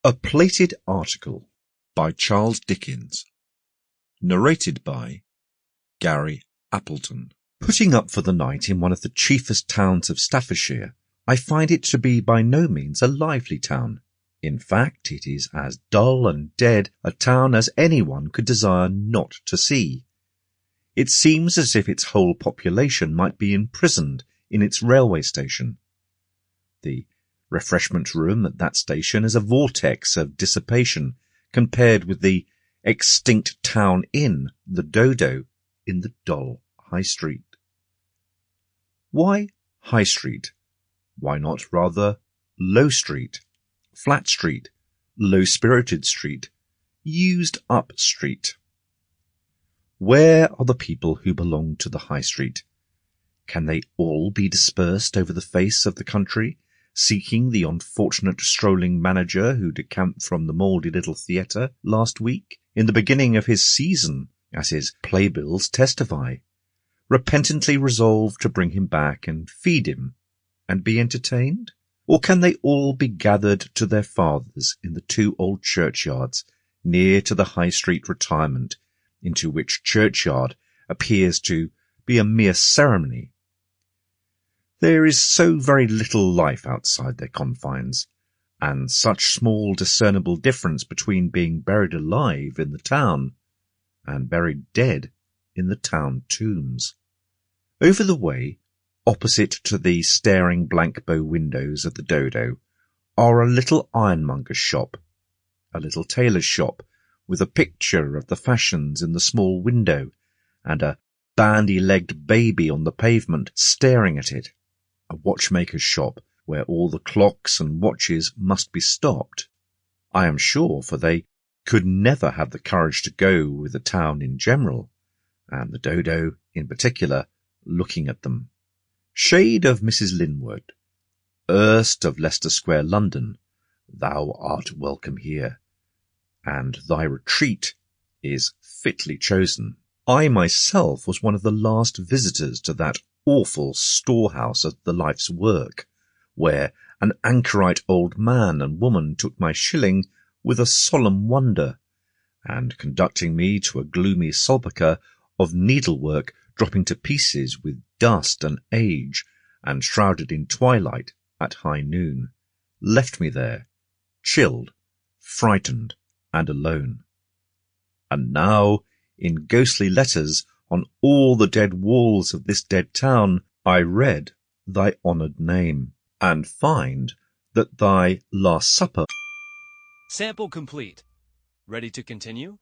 A Plated Article by Charles Dickens. Narrated by Gary Appleton. Putting up for the night in one of the chiefest towns of Staffordshire, I find it to be by no means a lively town. In fact, it is as dull and dead a town as anyone could desire not to see. It seems as if its whole population might be imprisoned in its railway station. The refreshment room at that station is a vortex of dissipation compared with the extinct town inn, the Dodo, in the dull High Street. Why High Street? Why not rather Low Street, Flat Street, Low-Spirited Street, Used-Up Street? Where are the people who belong to the High Street? Can they all be dispersed over the face of the country, seeking the unfortunate strolling manager who decamped from the mouldy little theatre last week, in the beginning of his season, as his playbills testify, repentantly resolved to bring him back and feed him, and be entertained? Or can they all be gathered to their fathers in the two old churchyards near to the High Street retirement, into which churchyard appears to be a mere ceremony? There is so very little life outside their confines, and such small discernible difference between being buried alive in the town and buried dead in the town tombs. Over the way, opposite to the staring blank bow windows of the Dodo, are a little ironmonger's shop, a little tailor's shop, with a picture of the fashions in the small window, and a bandy-legged baby on the pavement staring at it, a watchmaker's shop, where all the clocks and watches must be stopped, I am sure, for they could never have the courage to go with the town in general, and the Dodo in particular, looking at them. Shade of Mrs. Linwood, erst of Leicester Square, London, thou art welcome here, and thy retreat is fitly chosen. I myself was one of the last visitors to that awful storehouse of the life's work, where an anchorite old man and woman took my shilling with a solemn wonder, and conducting me to a gloomy sepulchre of needlework dropping to pieces with dust and age, and shrouded in twilight at high noon, left me there, chilled, frightened, and alone. And now, in ghostly letters on all the dead walls of this dead town, I read thy honoured name, and find that thy Last Supper. Sample complete. Ready to continue?